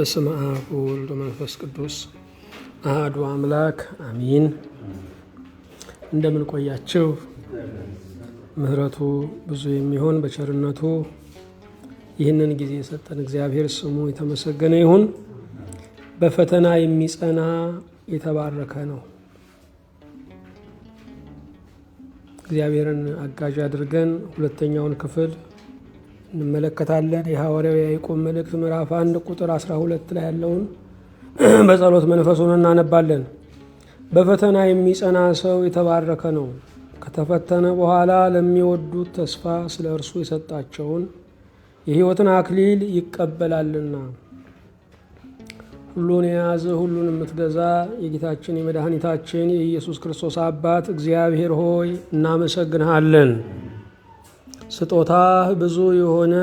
በስመ አብ ወወልድ ወመንፈስ ቅዱስ አሐዱ አምላክ አሚን። እንደምን ቆያችሁ? ምሕረቱ ብዙ የሚሆን በቸርነቱ ይህንን ጊዜ የሰጠን እግዚአብሔር ስሙ የተመሰገነ ይሁን። በፈተና የሚጸና የተባረከ ነው። እግዚአብሔርን አጋዥ አድርገን ሁለተኛውን ክፍል እንመለከታለን። የሐዋርያው ያዕቆብ መልእክት ምዕራፍ 1 ቁጥር 12 ላይ ያለውን በጸሎት መንፈሱን እናነባለን። በፈተና የሚጸና ሰው የተባረከ ነው፣ ከተፈተነ በኋላ ለሚወዱት ተስፋ ስለ እርሱ የሰጣቸውን የሕይወትን አክሊል ይቀበላልና። ሁሉን የያዘ ሁሉን የምትገዛ የጌታችን የመድኃኒታችን የኢየሱስ ክርስቶስ አባት እግዚአብሔር ሆይ እናመሰግንሃለን። ስጦታህ ብዙ የሆነ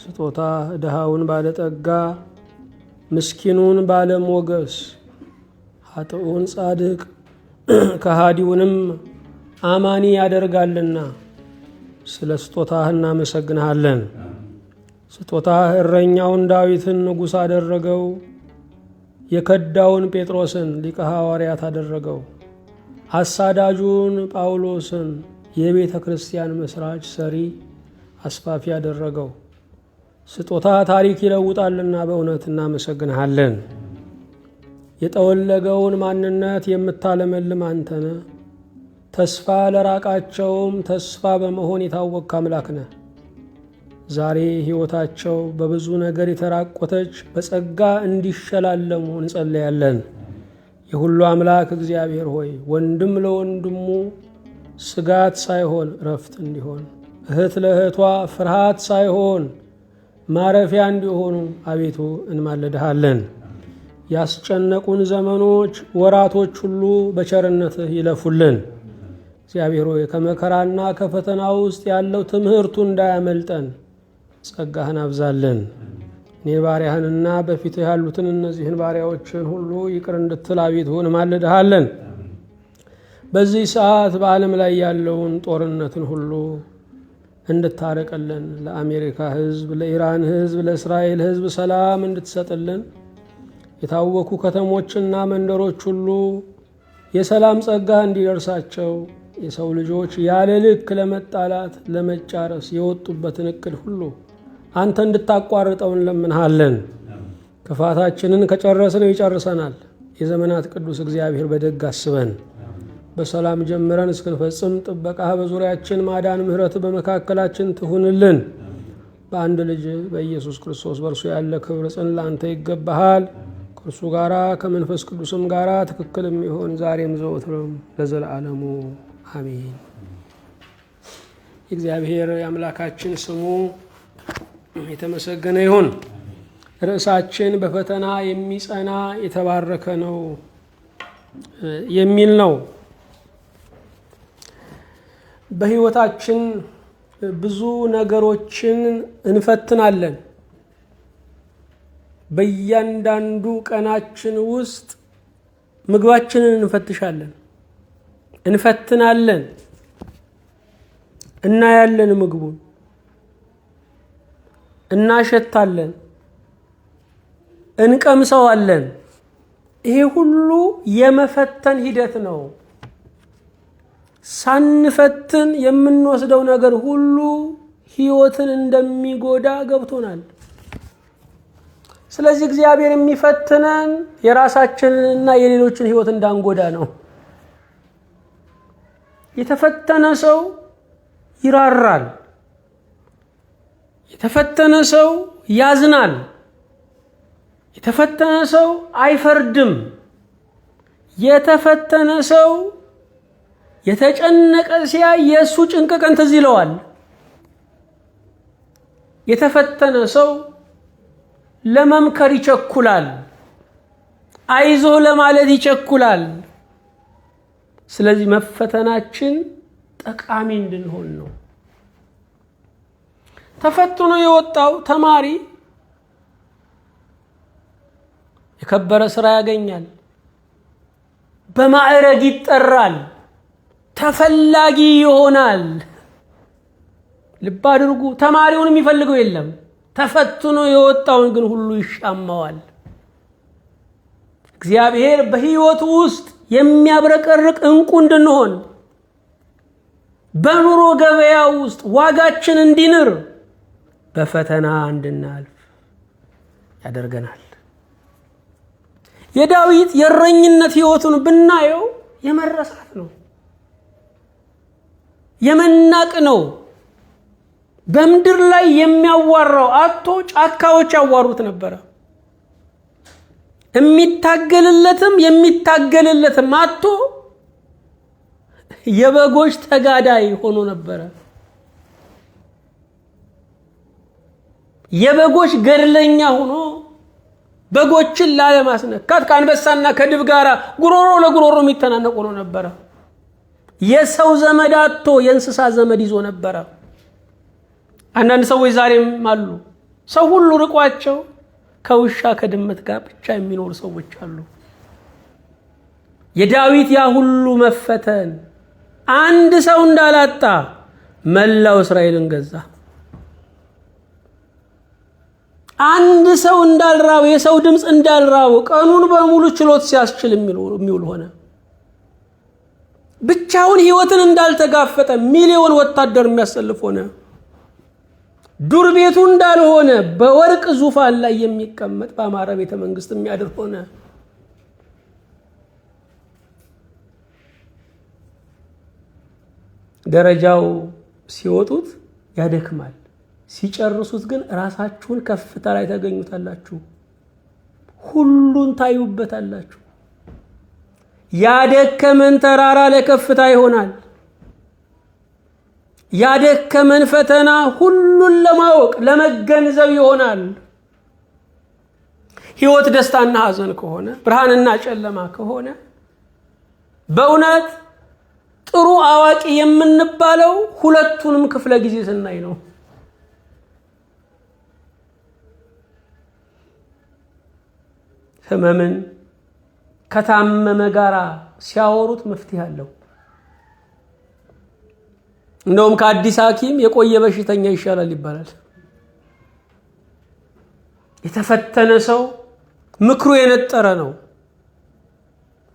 ስጦታህ ድሃውን ባለጠጋ፣ ምስኪኑን ባለሞገስ፣ ኃጥኡን ጻድቅ፣ ከሃዲውንም አማኒ ያደርጋልና ስለ ስጦታህ እናመሰግንሃለን። ስጦታህ እረኛውን ዳዊትን ንጉሥ አደረገው፣ የከዳውን ጴጥሮስን ሊቀ ሐዋርያት አደረገው፣ አሳዳጁን ጳውሎስን የቤተ ክርስቲያን መስራች ሰሪ አስፋፊ ያደረገው። ስጦታ ታሪክ ይለውጣልና በእውነት እናመሰግንሃለን። የጠወለገውን ማንነት የምታለመልም አንተነ፣ ተስፋ ለራቃቸውም ተስፋ በመሆን የታወቅክ አምላክ ነህ። ዛሬ ሕይወታቸው በብዙ ነገር የተራቆተች በጸጋ እንዲሸላለሙ እንጸለያለን። የሁሉ አምላክ እግዚአብሔር ሆይ ወንድም ለወንድሙ ስጋት ሳይሆን ረፍት እንዲሆን፣ እህት ለእህቷ ፍርሃት ሳይሆን ማረፊያ እንዲሆኑ አቤቱ እንማልድሃለን። ያስጨነቁን ዘመኖች ወራቶች ሁሉ በቸርነትህ ይለፉልን። እግዚአብሔር ሆይ ከመከራና ከፈተና ውስጥ ያለው ትምህርቱ እንዳያመልጠን ጸጋህን አብዛለን። እኔ ባሪያህንና በፊትህ ያሉትን እነዚህን ባሪያዎችን ሁሉ ይቅር እንድትል አቤቱ እንማልድሃለን። በዚህ ሰዓት በዓለም ላይ ያለውን ጦርነትን ሁሉ እንድታረቅልን፣ ለአሜሪካ ሕዝብ፣ ለኢራን ሕዝብ፣ ለእስራኤል ሕዝብ ሰላም እንድትሰጥልን፣ የታወኩ ከተሞችና መንደሮች ሁሉ የሰላም ጸጋ እንዲደርሳቸው፣ የሰው ልጆች ያለ ልክ ለመጣላት ለመጫረስ የወጡበትን እቅድ ሁሉ አንተ እንድታቋርጠው እንለምንሃለን። ክፋታችንን ከጨረስነው ይጨርሰናል። የዘመናት ቅዱስ እግዚአብሔር በደግ አስበን። በሰላም ጀምረን እስክንፈጽም ጥበቃህ በዙሪያችን፣ ማዳን ምሕረት በመካከላችን ትሁንልን። በአንድ ልጅ በኢየሱስ ክርስቶስ በእርሱ ያለ ክብር ጽን ለአንተ ይገባሃል። ከእርሱ ጋራ ከመንፈስ ቅዱስም ጋራ ትክክል የሚሆን ዛሬም ዘወትርም ለዘላለሙ አሜን። የእግዚአብሔር የአምላካችን ስሙ የተመሰገነ ይሁን። ርዕሳችን በፈተና የሚጸና የተባረከ ነው የሚል ነው። በሕይወታችን ብዙ ነገሮችን እንፈትናለን። በእያንዳንዱ ቀናችን ውስጥ ምግባችንን እንፈትሻለን፣ እንፈትናለን፣ እናያለን፣ ምግቡን እናሸታለን፣ እንቀምሰዋለን። ይሄ ሁሉ የመፈተን ሂደት ነው። ሳንፈትን የምንወስደው ነገር ሁሉ ሕይወትን እንደሚጎዳ ገብቶናል። ስለዚህ እግዚአብሔር የሚፈትነን የራሳችንንና የሌሎችን ሕይወት እንዳንጎዳ ነው። የተፈተነ ሰው ይራራል። የተፈተነ ሰው ያዝናል። የተፈተነ ሰው አይፈርድም። የተፈተነ ሰው የተጨነቀ ሲያይ የእሱ ጭንቅ ቀን ትዝ ይለዋል። የተፈተነ ሰው ለመምከር ይቸኩላል፣ አይዞህ ለማለት ይቸኩላል። ስለዚህ መፈተናችን ጠቃሚ እንድንሆን ነው። ተፈትኖ የወጣው ተማሪ የከበረ ስራ ያገኛል፣ በማዕረግ ይጠራል፣ ተፈላጊ ይሆናል። ልብ አድርጉ፣ ተማሪውን የሚፈልገው የለም፣ ተፈትኖ የወጣውን ግን ሁሉ ይሻማዋል። እግዚአብሔር በሕይወት ውስጥ የሚያብረቀርቅ ዕንቁ እንድንሆን በኑሮ ገበያ ውስጥ ዋጋችን እንዲንር በፈተና እንድናልፍ ያደርገናል። የዳዊት የእረኝነት ሕይወቱን ብናየው የመረሳት ነው፣ የመናቅ ነው። በምድር ላይ የሚያዋራው አጥቶ ጫካዎች ያዋሩት ነበረ። የሚታገልለትም አጥቶ የበጎች ተጋዳይ ሆኖ ነበረ። የበጎች ገድለኛ ሆኖ በጎችን ላለማስነካት ከአንበሳና ከድብ ጋር ጉሮሮ ለጉሮሮ የሚተናነቅ ሆኖ ነበረ። የሰው ዘመድ አጥቶ የእንስሳ ዘመድ ይዞ ነበረ። አንዳንድ ሰዎች ዛሬም አሉ፣ ሰው ሁሉ ርቋቸው ከውሻ ከድመት ጋር ብቻ የሚኖሩ ሰዎች አሉ። የዳዊት ያ ሁሉ መፈተን አንድ ሰው እንዳላጣ መላው እስራኤልን ገዛ። አንድ ሰው እንዳልራው፣ የሰው ድምፅ እንዳልራው ቀኑን በሙሉ ችሎት ሲያስችል የሚውል ሆነ። ብቻውን ሕይወትን እንዳልተጋፈጠ ሚሊዮን ወታደር የሚያሰልፍ ሆነ። ዱር ቤቱ እንዳልሆነ በወርቅ ዙፋን ላይ የሚቀመጥ በአማረ ቤተ መንግስት የሚያድር ሆነ። ደረጃው ሲወጡት ያደክማል፣ ሲጨርሱት ግን ራሳችሁን ከፍታ ላይ ታገኙታላችሁ፣ ሁሉን ታዩበታላችሁ። ያደከመን ተራራ ለከፍታ ይሆናል። ያደከመን ፈተና ሁሉን ለማወቅ ለመገንዘብ ይሆናል። ሕይወት ደስታና ሐዘን ከሆነ፣ ብርሃንና ጨለማ ከሆነ በእውነት ጥሩ አዋቂ የምንባለው ሁለቱንም ክፍለ ጊዜ ስናይ ነው። ህመምን ከታመመ ጋራ ሲያወሩት መፍትሄ አለው። እንደውም ከአዲስ ሐኪም የቆየ በሽተኛ ይሻላል ይባላል። የተፈተነ ሰው ምክሩ የነጠረ ነው።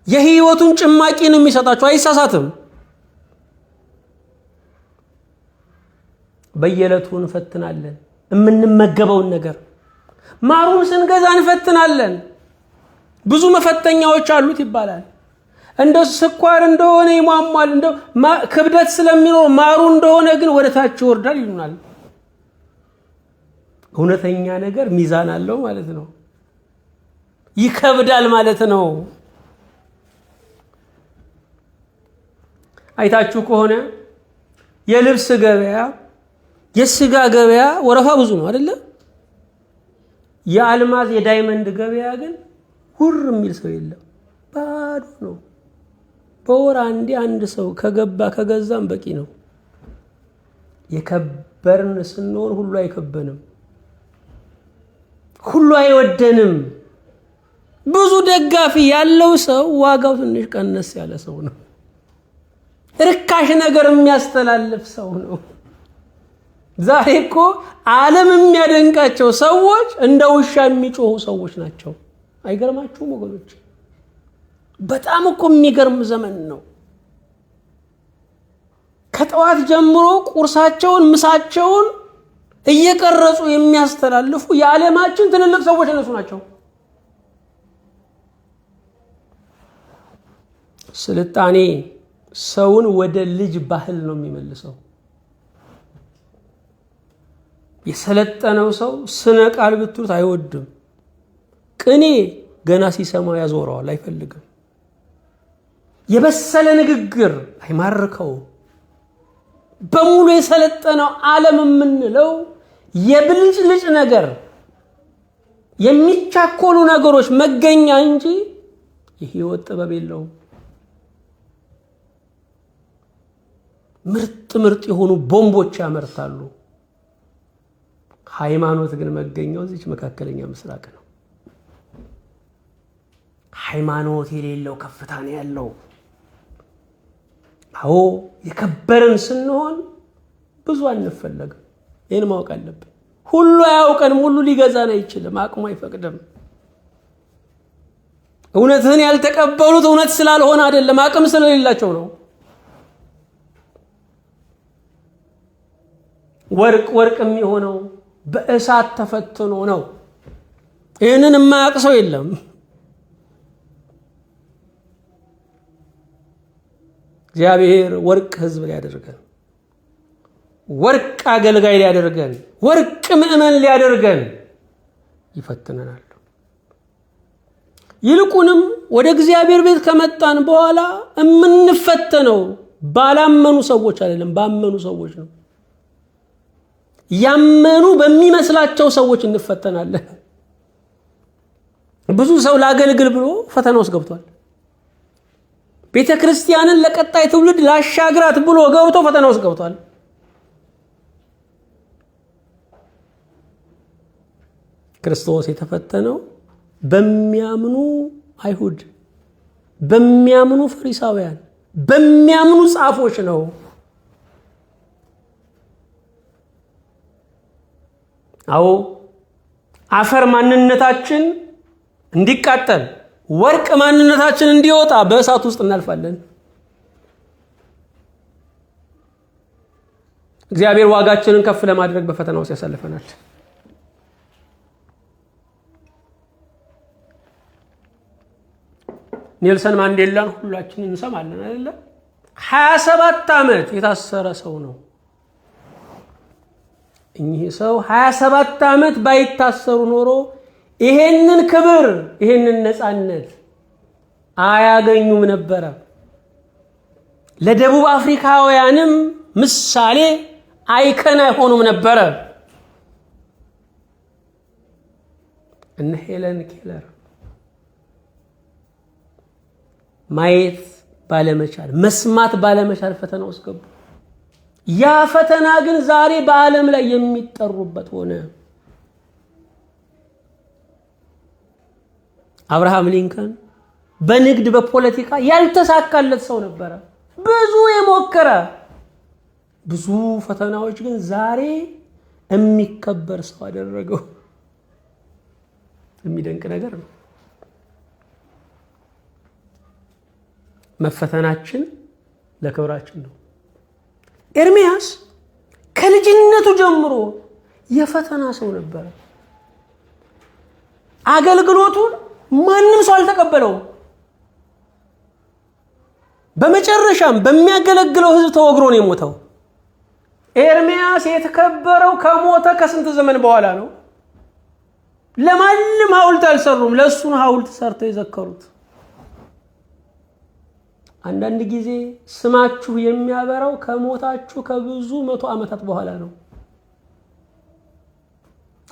የህይወቱን ጭማቂ ነው የሚሰጣቸው፣ አይሳሳትም። በየዕለቱ እንፈትናለን የምንመገበውን ነገር። ማሩን ስንገዛ እንፈትናለን። ብዙ መፈተኛዎች አሉት ይባላል። እንደ ስኳር እንደሆነ ይሟሟል፣ እንደ ክብደት ስለሚኖር ማሩ እንደሆነ ግን ወደ ታች ይወርዳል ይሉናል። እውነተኛ ነገር ሚዛን አለው ማለት ነው። ይከብዳል ማለት ነው። አይታችሁ ከሆነ የልብስ ገበያ፣ የስጋ ገበያ ወረፋ ብዙ ነው አይደለ? የአልማዝ የዳይመንድ ገበያ ግን ሁር የሚል ሰው የለም፣ ባዶ ነው። በወር አንዴ አንድ ሰው ከገባ ከገዛም በቂ ነው። የከበርን ስንሆን ሁሉ አይከበንም፣ ሁሉ አይወደንም። ብዙ ደጋፊ ያለው ሰው ዋጋው ትንሽ ቀነስ ያለ ሰው ነው። ርካሽ ነገር የሚያስተላልፍ ሰው ነው። ዛሬ እኮ ዓለም የሚያደንቃቸው ሰዎች እንደ ውሻ የሚጮሁ ሰዎች ናቸው። አይገርማችሁም ወገኖች? በጣም እኮ የሚገርም ዘመን ነው። ከጠዋት ጀምሮ ቁርሳቸውን ምሳቸውን እየቀረጹ የሚያስተላልፉ የዓለማችን ትልልቅ ሰዎች እነሱ ናቸው። ስልጣኔ ሰውን ወደ ልጅ ባህል ነው የሚመልሰው። የሰለጠነው ሰው ስነ ቃል ብትሉት አይወድም። ቅኔ ገና ሲሰማው ያዞረዋል፣ አይፈልግም። የበሰለ ንግግር አይማርከው። በሙሉ የሰለጠነው ዓለም የምንለው የብልጭልጭ ነገር፣ የሚቻኮሉ ነገሮች መገኛ እንጂ የህይወት ጥበብ የለውም። ምርጥ ምርጥ የሆኑ ቦምቦች ያመርታሉ። ሃይማኖት ግን መገኛው እዚች መካከለኛ ምስራቅ ነው። ሃይማኖት የሌለው ከፍታ ነው ያለው። አዎ የከበረን ስንሆን ብዙ አንፈለግም። ይህን ማወቅ አለብን። ሁሉ አያውቀንም፣ ሁሉ ሊገዛን አይችልም፣ አቅሙ አይፈቅድም። እውነትህን ያልተቀበሉት እውነት ስላልሆነ አይደለም፣ አቅም ስለሌላቸው ነው። ወርቅ የሚሆነው በእሳት ተፈትኖ ነው። ይህንን የማያውቅ ሰው የለም። እግዚአብሔር ወርቅ ሕዝብ ሊያደርገን፣ ወርቅ አገልጋይ ሊያደርገን፣ ወርቅ ምእመን ሊያደርገን ይፈትነናል። ይልቁንም ወደ እግዚአብሔር ቤት ከመጣን በኋላ የምንፈተነው ባላመኑ ሰዎች አይደለም፣ ባመኑ ሰዎች ነው። ያመኑ በሚመስላቸው ሰዎች እንፈተናለን። ብዙ ሰው ላገልግል ብሎ ፈተና ውስጥ ገብቷል። ቤተ ክርስቲያንን ለቀጣይ ትውልድ ላሻግራት ብሎ ገብቶ ፈተና ውስጥ ገብቷል። ክርስቶስ የተፈተነው በሚያምኑ አይሁድ፣ በሚያምኑ ፈሪሳውያን፣ በሚያምኑ ጻፎች ነው። አዎ አፈር ማንነታችን እንዲቃጠል፣ ወርቅ ማንነታችን እንዲወጣ በእሳት ውስጥ እናልፋለን። እግዚአብሔር ዋጋችንን ከፍ ለማድረግ በፈተና ውስጥ ያሳልፈናል። ኔልሰን ማንዴላን ሁላችን እንሰማለን አይደለ? 27 ዓመት የታሰረ ሰው ነው። እኚህ ሰው 27 ዓመት ባይታሰሩ ኖሮ ይሄንን ክብር፣ ይሄንን ነፃነት አያገኙም ነበረ። ለደቡብ አፍሪካውያንም ምሳሌ አይከን አይሆኑም ነበረ። እነ ሄለን ኬለር ማየት ባለመቻል፣ መስማት ባለመቻል ፈተና ውስጥ ገቡ። ያ ፈተና ግን ዛሬ በዓለም ላይ የሚጠሩበት ሆነ። አብርሃም ሊንከን በንግድ በፖለቲካ ያልተሳካለት ሰው ነበረ። ብዙ የሞከረ፣ ብዙ ፈተናዎች ግን ዛሬ የሚከበር ሰው አደረገው። የሚደንቅ ነገር ነው። መፈተናችን ለክብራችን ነው። ኤርምያስ ከልጅነቱ ጀምሮ የፈተና ሰው ነበረ። አገልግሎቱን ማንም ሰው አልተቀበለውም። በመጨረሻም በሚያገለግለው ሕዝብ ተወግሮ ነው የሞተው። ኤርምያስ የተከበረው ከሞተ ከስንት ዘመን በኋላ ነው። ለማንም ሐውልት አልሰሩም፣ ለእሱ ነው ሐውልት ሰርተው የዘከሩት። አንዳንድ ጊዜ ስማችሁ የሚያበራው ከሞታችሁ ከብዙ መቶ ዓመታት በኋላ ነው።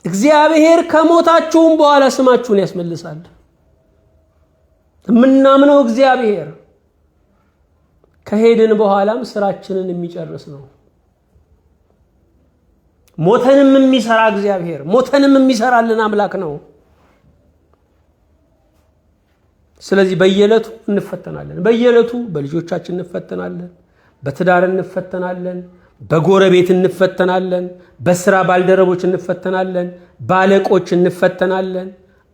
እግዚአብሔር ከሞታችሁም በኋላ ስማችሁን ያስመልሳል። የምናምነው እግዚአብሔር ከሄድን በኋላም ስራችንን የሚጨርስ ነው። ሞተንም የሚሰራ እግዚአብሔር፣ ሞተንም የሚሰራልን አምላክ ነው። ስለዚህ በየዕለቱ እንፈተናለን። በየዕለቱ በልጆቻችን እንፈተናለን፣ በትዳር እንፈተናለን፣ በጎረቤት እንፈተናለን፣ በስራ ባልደረቦች እንፈተናለን፣ ባለቆች እንፈተናለን።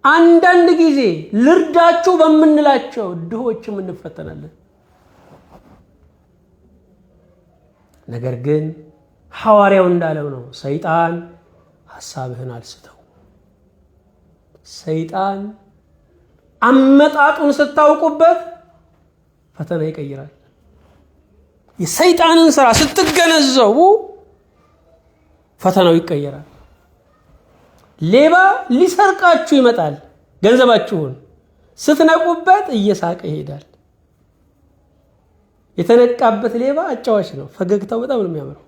አንዳንድ ጊዜ ልርዳችሁ በምንላቸው ድሆችም እንፈተናለን። ነገር ግን ሐዋርያው እንዳለው ነው፣ ሰይጣን ሐሳብህን አልስተው። ሰይጣን አመጣጡን ስታውቁበት ፈተና ይቀይራል። የሰይጣንን ስራ ስትገነዘቡ ፈተናው ይቀየራል። ሌባ ሊሰርቃችሁ ይመጣል። ገንዘባችሁን ስትነቁበት እየሳቀ ይሄዳል። የተነቃበት ሌባ አጫዋች ነው። ፈገግታው በጣም ነው የሚያምረው።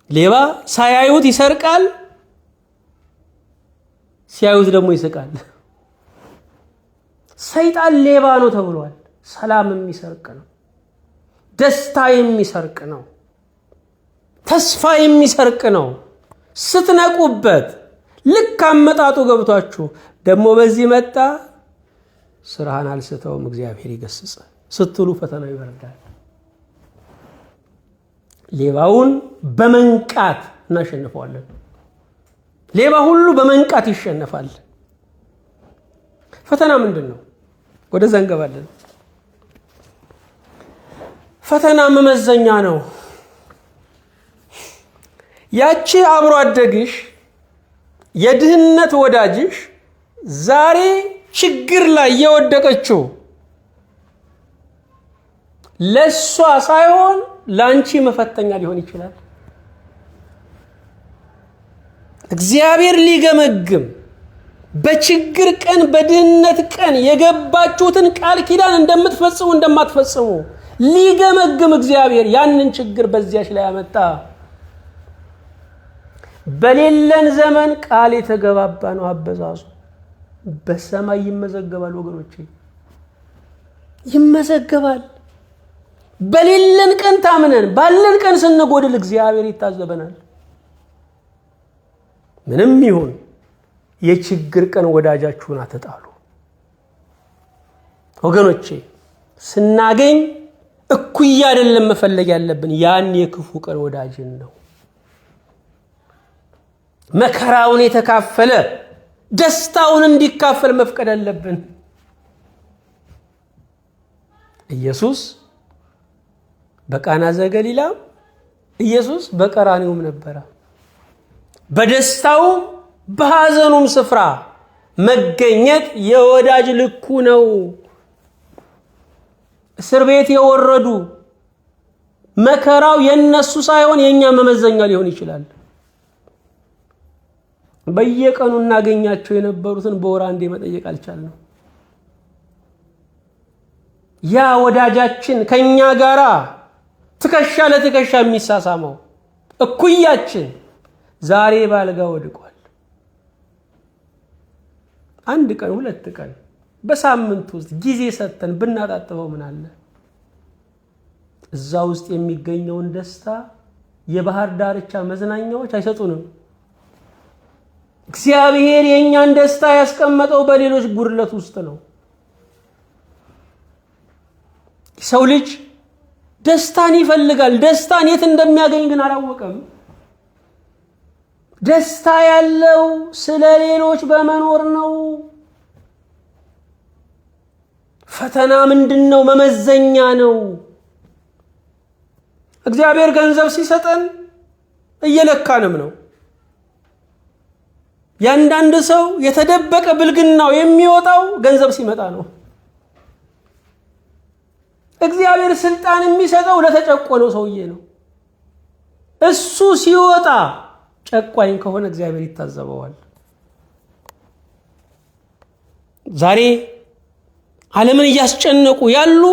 ሌባ ሳያዩት ይሰርቃል፣ ሲያዩት ደግሞ ይስቃል። ሰይጣን ሌባ ነው ተብሏል። ሰላም የሚሰርቅ ነው፣ ደስታ የሚሰርቅ ነው፣ ተስፋ የሚሰርቅ ነው። ስትነቁበት ልክ አመጣጡ ገብቷችሁ ደግሞ በዚህ መጣ ስራህን አልስተውም እግዚአብሔር ይገስጽ ስትሉ ፈተናው ይበርዳል። ሌባውን በመንቃት እናሸንፈዋለን። ሌባ ሁሉ በመንቃት ይሸነፋል። ፈተና ምንድን ነው? ወደዛ እንገባለን። ፈተና መመዘኛ ነው። ያቺ አብሮ አደግሽ የድህነት ወዳጅሽ ዛሬ ችግር ላይ የወደቀችው ለሷ ሳይሆን ላንቺ መፈተኛ ሊሆን ይችላል። እግዚአብሔር ሊገመግም በችግር ቀን በድህነት ቀን የገባችሁትን ቃል ኪዳን እንደምትፈጽሙ እንደማትፈጽሙ ሊገመግም እግዚአብሔር ያንን ችግር በዚያች ላይ ያመጣ። በሌለን ዘመን ቃል የተገባባ ነው አበዛዙ በሰማይ ይመዘገባል። ወገኖቼ ይመዘገባል። በሌለን ቀን ታምነን ባለን ቀን ስንጎድል እግዚአብሔር ይታዘበናል። ምንም ይሁን የችግር ቀን ወዳጃችሁን አትጣሉ። ወገኖቼ ስናገኝ እኩያ አይደለም መፈለግ ያለብን፣ ያን የክፉ ቀን ወዳጅን ነው። መከራውን የተካፈለ ደስታውን እንዲካፈል መፍቀድ አለብን። ኢየሱስ በቃና ዘገሊላ፣ ኢየሱስ በቀራንዮም ነበረ። በደስታውም በሐዘኑም ስፍራ መገኘት የወዳጅ ልኩ ነው። እስር ቤት የወረዱ መከራው የነሱ ሳይሆን የኛ መመዘኛ ሊሆን ይችላል። በየቀኑ እናገኛቸው የነበሩትን በወር አንዴ መጠየቅ አልቻልንም። ያ ወዳጃችን ከኛ ጋራ ትከሻ ለትከሻ የሚሳሳመው እኩያችን ዛሬ ባልጋ ወድቋል። አንድ ቀን ሁለት ቀን በሳምንት ውስጥ ጊዜ ሰጥተን ብናጣጥበው ምን አለ? እዛ ውስጥ የሚገኘውን ደስታ የባህር ዳርቻ መዝናኛዎች አይሰጡንም። እግዚአብሔር የኛን ደስታ ያስቀመጠው በሌሎች ጉድለት ውስጥ ነው። ሰው ልጅ ደስታን ይፈልጋል። ደስታን የት እንደሚያገኝ ግን አላወቀም። ደስታ ያለው ስለ ሌሎች በመኖር ነው። ፈተና ምንድነው? መመዘኛ ነው። እግዚአብሔር ገንዘብ ሲሰጠን እየለካንም ነው። ያንዳንድ ሰው የተደበቀ ብልግናው የሚወጣው ገንዘብ ሲመጣ ነው። እግዚአብሔር ስልጣን የሚሰጠው ለተጨቆነው ሰውዬ ነው። እሱ ሲወጣ ጨቋኝ ከሆነ እግዚአብሔር ይታዘበዋል። ዛሬ ዓለምን እያስጨነቁ ያሉ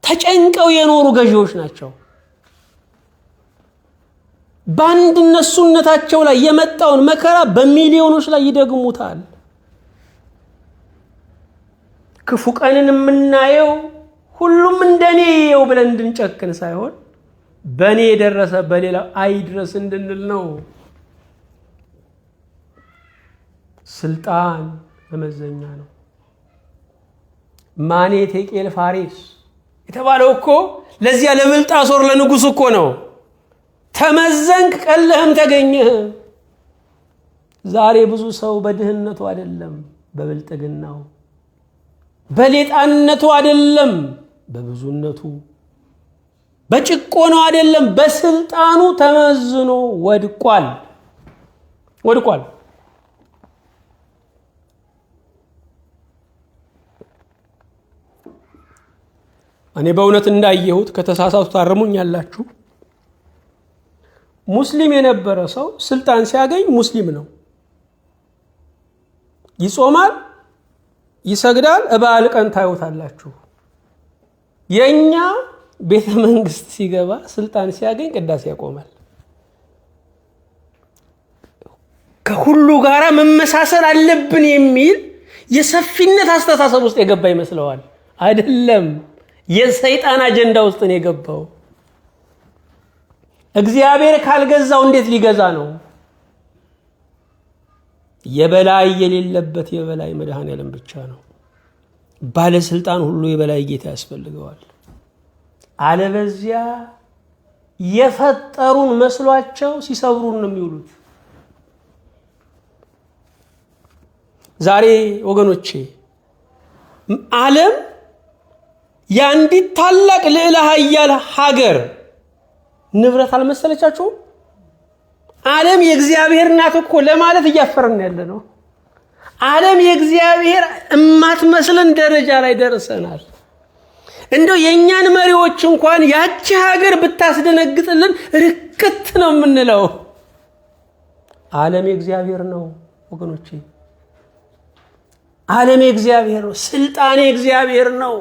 ተጨንቀው የኖሩ ገዢዎች ናቸው። በአንድ እነሱነታቸው ላይ የመጣውን መከራ በሚሊዮኖች ላይ ይደግሙታል። ክፉ ቀንን የምናየው ሁሉም እንደኔ ይየው ብለን እንድንጨክን ሳይሆን በኔ የደረሰ በሌላው አይድረስ እንድንል ነው። ስልጣን መመዘኛ ነው። ማኔ ቴቄል ፋሬስ የተባለው እኮ ለዚያ ለብልጣሶር ለንጉስ እኮ ነው። ተመዘንክ ቀለህም ተገኘህ። ዛሬ ብዙ ሰው በድህነቱ አይደለም በብልጥግናው፣ በሌጣነቱ አይደለም በብዙነቱ፣ በጭቆናው አይደለም በስልጣኑ ተመዝኖ ወድቋል። እኔ በእውነት እንዳየሁት ከተሳሳቱ ታርሙኛላችሁ። ሙስሊም የነበረ ሰው ስልጣን ሲያገኝ ሙስሊም ነው። ይጾማል፣ ይሰግዳል፣ በዓል ቀን ታዩታላችሁ። የኛ ቤተ መንግስት ሲገባ ስልጣን ሲያገኝ ቅዳሴ ያቆማል። ከሁሉ ጋራ መመሳሰል አለብን የሚል የሰፊነት አስተሳሰብ ውስጥ የገባ ይመስለዋል። አይደለም፣ የሰይጣን አጀንዳ ውስጥ ነው የገባው። እግዚአብሔር ካልገዛው እንዴት ሊገዛ ነው? የበላይ የሌለበት የበላይ መድኃኔዓለም ብቻ ነው። ባለስልጣን ሁሉ የበላይ ጌታ ያስፈልገዋል። አለበዚያ የፈጠሩን መስሏቸው ሲሰብሩን ነው የሚውሉት። ዛሬ ወገኖቼ ዓለም የአንዲት ታላቅ ልዕለ ኃያል ሀገር ንብረት አልመሰለቻችሁም? ዓለም የእግዚአብሔር ናት እኮ ለማለት እያፈርን ያለ ነው። ዓለም የእግዚአብሔር እማትመስለን ደረጃ ላይ ደርሰናል። እንደው የእኛን መሪዎች እንኳን ያቺ ሀገር ብታስደነግጥልን ርክት ነው የምንለው። ዓለም የእግዚአብሔር ነው ወገኖቼ። ዓለም የእግዚአብሔር ነው። ስልጣኔ የእግዚአብሔር ነው።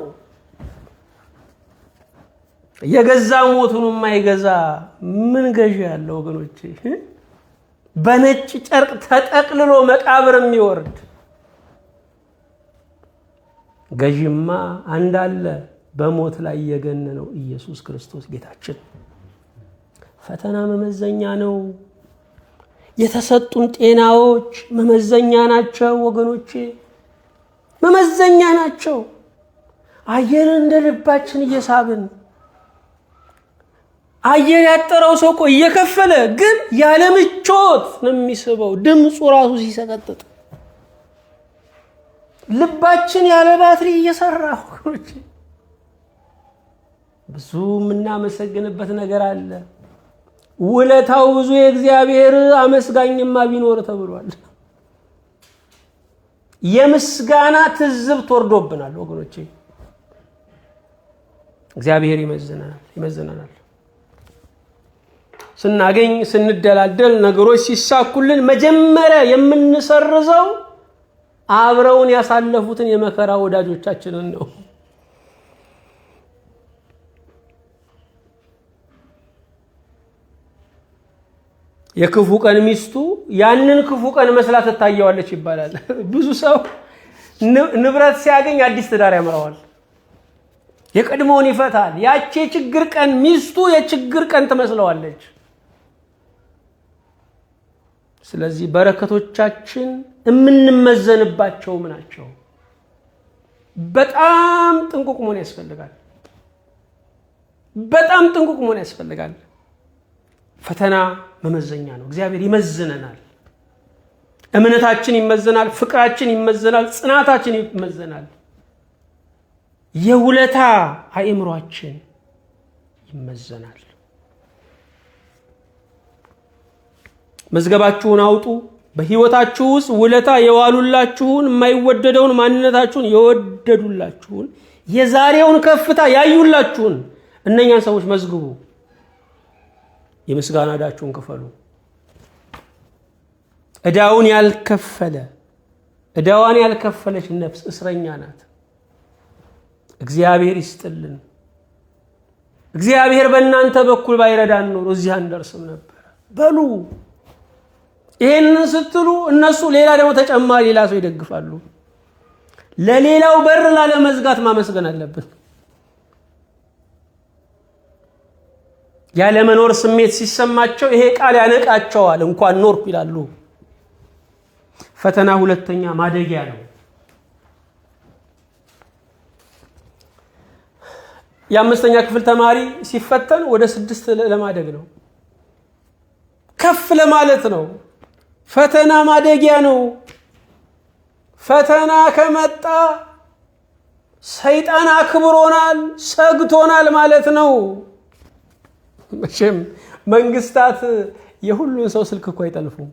የገዛ ሞቱን የማይገዛ ምን ገዢ ያለ ወገኖቼ? በነጭ ጨርቅ ተጠቅልሎ መቃብር የሚወርድ ገዢማ አንድ አለ፣ በሞት ላይ የገነነው ኢየሱስ ክርስቶስ ጌታችን። ፈተና መመዘኛ ነው። የተሰጡን ጤናዎች መመዘኛ ናቸው ወገኖቼ፣ መመዘኛ ናቸው። አየርን እንደ ልባችን እየሳብን አየር ያጠረው ሰው እኮ እየከፈለ ግን ያለ ምቾት ነው የሚስበው፣ ድምፁ ራሱ ሲሰቀጥጥ። ልባችን ያለ ባትሪ እየሰራ ወገኖቼ፣ ብዙ የምናመሰግንበት ነገር አለ። ውለታው ብዙ የእግዚአብሔር አመስጋኝማ ቢኖር ተብሏል። የምስጋና ትዝብት ወርዶብናል ወገኖቼ። እግዚአብሔር ይመዝነናል። ስናገኝ ስንደላደል ነገሮች ሲሳኩልን መጀመሪያ የምንሰርዘው አብረውን ያሳለፉትን የመከራ ወዳጆቻችንን ነው። የክፉ ቀን ሚስቱ ያንን ክፉ ቀን መስላ ትታየዋለች ይባላል። ብዙ ሰው ንብረት ሲያገኝ አዲስ ትዳር ያምረዋል፣ የቀድሞውን ይፈታል። ያቺ የችግር ቀን ሚስቱ የችግር ቀን ትመስለዋለች። ስለዚህ በረከቶቻችን የምንመዘንባቸው ናቸው። በጣም ጥንቁቅ መሆን ያስፈልጋል። በጣም ጥንቁቅ መሆን ያስፈልጋል። ፈተና መመዘኛ ነው። እግዚአብሔር ይመዝነናል። እምነታችን ይመዘናል፣ ፍቅራችን ይመዘናል፣ ጽናታችን ይመዘናል። የውለታ አእምሯችን ይመዘናል። መዝገባችሁን አውጡ። በህይወታችሁ ውስጥ ውለታ የዋሉላችሁን፣ የማይወደደውን ማንነታችሁን የወደዱላችሁን፣ የዛሬውን ከፍታ ያዩላችሁን እነኛን ሰዎች መዝግቡ። የምስጋና ዕዳችሁን ክፈሉ። ዕዳዋን ያልከፈለች ነፍስ እስረኛ ናት። እግዚአብሔር ይስጥልን። እግዚአብሔር በእናንተ በኩል ባይረዳን ኖሮ እዚህ አንደርስም ነበር። በሉ ይሄንን ስትሉ እነሱ ሌላ ደግሞ ተጨማሪ ሌላ ሰው ይደግፋሉ። ለሌላው በር ላለመዝጋት ማመስገን አለብን። ያለ መኖር ስሜት ሲሰማቸው ይሄ ቃል ያነቃቸዋል። እንኳን ኖርኩ ይላሉ። ፈተና ሁለተኛ ማደጊያ ነው። የአምስተኛ ክፍል ተማሪ ሲፈተን ወደ 6 ለማደግ ነው፣ ከፍ ለማለት ነው። ፈተና ማደጊያ ነው። ፈተና ከመጣ ሰይጣን አክብሮናል፣ ሰግቶናል ማለት ነው። መቼም መንግስታት የሁሉን ሰው ስልክ እኮ አይጠልፉም።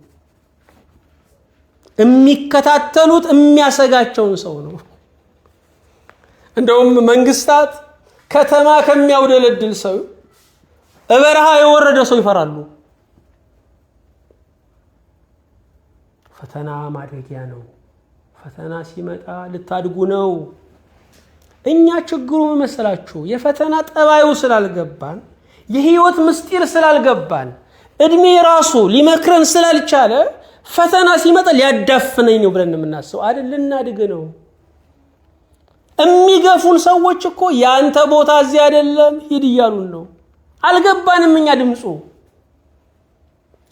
የሚከታተሉት የሚያሰጋቸውን ሰው ነው። እንደውም መንግስታት ከተማ ከሚያውደለድል ሰው በረሃ የወረደ ሰው ይፈራሉ። ፈተና ማደጊያ ነው። ፈተና ሲመጣ ልታድጉ ነው። እኛ ችግሩ መሰላችሁ የፈተና ጠባዩ ስላልገባን፣ የህይወት ምስጢር ስላልገባን፣ እድሜ ራሱ ሊመክረን ስላልቻለ ፈተና ሲመጣ ሊያዳፍነኝ ነው ብለን የምናስበው አይደል? ልናድግ ነው። የሚገፉን ሰዎች እኮ ያንተ ቦታ እዚህ አይደለም ሂድ እያሉን ነው። አልገባንም። እኛ ድምፁ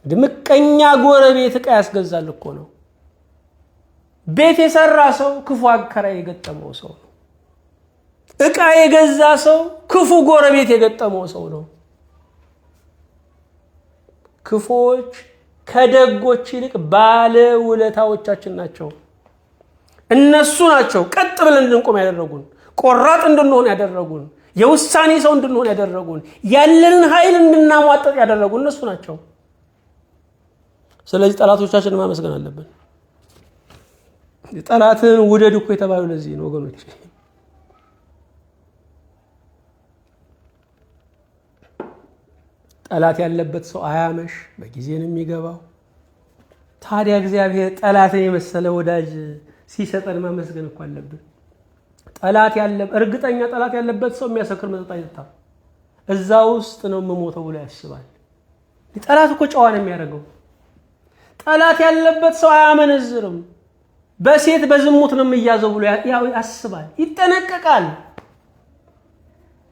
ምቀኛ ጎረቤት ዕቃ ያስገዛል እኮ ነው። ቤት የሰራ ሰው ክፉ አከራይ የገጠመው ሰው ነው። ዕቃ የገዛ ሰው ክፉ ጎረቤት የገጠመው ሰው ነው። ክፉዎች ከደጎች ይልቅ ባለ ውለታዎቻችን ናቸው። እነሱ ናቸው ቀጥ ብለን እንድንቆም ያደረጉን፣ ቆራጥ እንድንሆን ያደረጉን፣ የውሳኔ ሰው እንድንሆን ያደረጉን፣ ያለንን ኃይል እንድናሟጠጥ ያደረጉን እነሱ ናቸው። ስለዚህ ጠላቶቻችንን ማመስገን አለብን። ጠላትን ውደድ እኮ የተባለው ለዚህ ነው ወገኖች። ጠላት ያለበት ሰው አያመሽ፣ በጊዜ ነው የሚገባው። ታዲያ እግዚአብሔር ጠላትን የመሰለ ወዳጅ ሲሰጠን ማመስገን እኮ አለብን። እርግጠኛ ጠላት ያለበት ሰው የሚያሰክር መጠጥ አይጠጣም። እዛ ውስጥ ነው የምሞተው ብሎ ያስባል። ጠላት እኮ ጨዋ ነው የሚያደርገው። ጠላት ያለበት ሰው አያመነዝርም። በሴት በዝሙት ነው የሚያዘው ብሎ ያስባል፣ ይጠነቀቃል።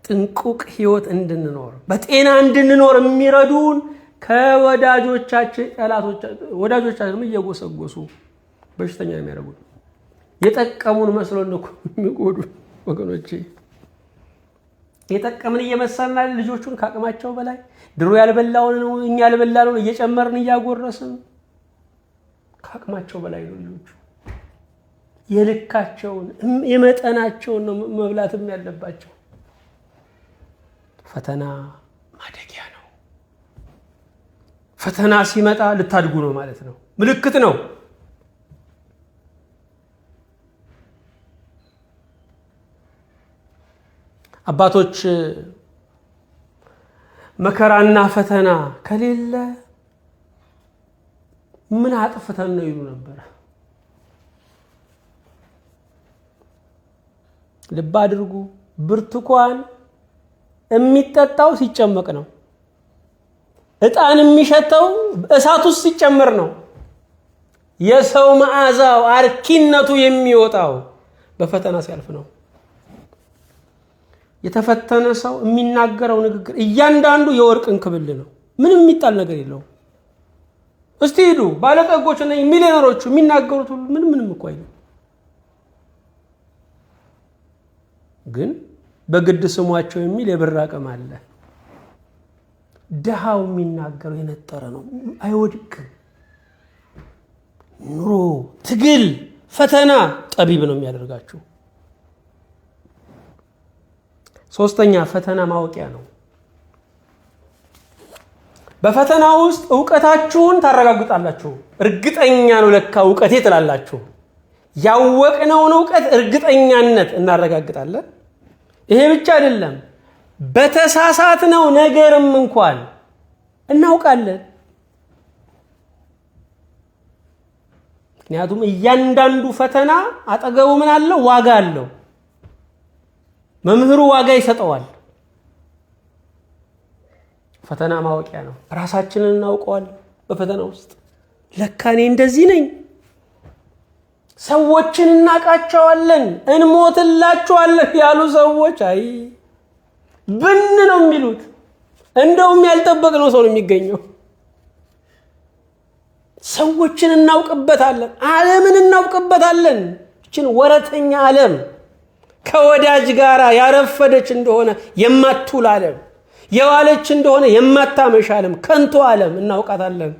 ጥንቁቅ ህይወት እንድንኖር በጤና እንድንኖር የሚረዱን ወዳጆቻችን እየጎሰጎሱ በሽተኛ የሚያደርጉን የጠቀሙን መስሎን ነው የሚጎዱ ወገኖቼ። የጠቀምን እየመሰልናል ልጆቹን ካቅማቸው በላይ ድሮ ያልበላውን ነው እኛ ያልበላነውን እየጨመርን እያጎረስን ካቅማቸው በላይ ነው ልጆቹ። የልካቸውን የመጠናቸውን ነው መብላትም ያለባቸው። ፈተና ማደጊያ ነው። ፈተና ሲመጣ ልታድጉ ነው ማለት ነው፣ ምልክት ነው። አባቶች መከራና ፈተና ከሌለ ምን አጥፍተን ነው ይሉ ነበር። ልብ አድርጉ፣ ብርቱካን የሚጠጣው ሲጨመቅ ነው። ዕጣን የሚሸተው እሳት ውስጥ ሲጨመር ነው። የሰው መዓዛው አርኪነቱ የሚወጣው በፈተና ሲያልፍ ነው። የተፈተነ ሰው የሚናገረው ንግግር እያንዳንዱ የወርቅ እንክብል ነው። ምንም የሚጣል ነገር የለውም። እስቲ ሂዱ ባለጠጎችና ሚሊዮነሮቹ የሚናገሩት ሁሉ ምንም እኮ አይደለም። ግን በግድ ስሟቸው የሚል የብር አቅም አለ። ድሃው የሚናገረው የነጠረ ነው፣ አይወድቅም። ኑሮ፣ ትግል፣ ፈተና ጠቢብ ነው የሚያደርጋችሁ። ሶስተኛ ፈተና ማወቂያ ነው። በፈተና ውስጥ ዕውቀታችሁን ታረጋግጣላችሁ። እርግጠኛ ነው ለካ ዕውቀቴ ትላላችሁ። ያወቅነውን ዕውቀት እርግጠኛነት እናረጋግጣለን። ይሄ ብቻ አይደለም፣ በተሳሳትነው ነገርም እንኳን እናውቃለን። ምክንያቱም እያንዳንዱ ፈተና አጠገቡ ምን አለው? ዋጋ አለው። መምህሩ ዋጋ ይሰጠዋል። ፈተና ማወቂያ ነው። ራሳችንን እናውቀዋለን በፈተና ውስጥ። ለካ እኔ እንደዚህ ነኝ። ሰዎችን እናቃቸዋለን። እንሞትላቸዋለን ያሉ ሰዎች አይ ብን ነው የሚሉት። እንደውም ያልጠበቅነው ሰው ነው የሚገኘው። ሰዎችን እናውቅበታለን፣ ዓለምን እናውቅበታለን። እችን ወረተኛ ዓለም ከወዳጅ ጋር ያረፈደች እንደሆነ የማትውል ዓለም፣ የዋለች እንደሆነ የማታመሽ ዓለም፣ ከንቱ ዓለም እናውቃታለን።